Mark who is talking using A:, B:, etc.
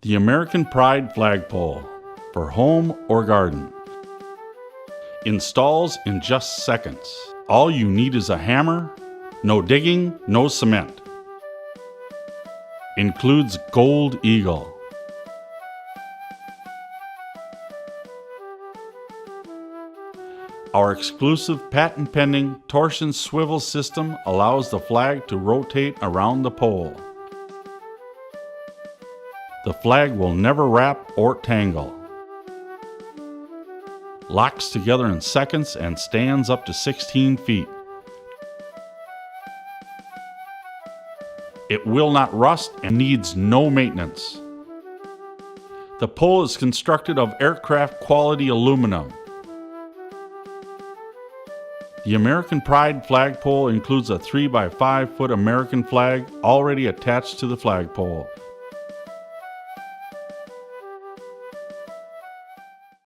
A: The American Pride Flagpole, for home or garden. Installs in just seconds. All you need is a hammer. No digging, no cement. Includes Gold Eagle. Our exclusive patent-pending torsion swivel system allows the flag to rotate around the pole. The flag will never wrap or tangle. Locks together in seconds and stands up to 16 feet. It will not rust and needs no maintenance. The pole is constructed of aircraft quality aluminum. The American Pride Flagpole includes a 3 by 5 foot American flag already attached to the flagpole.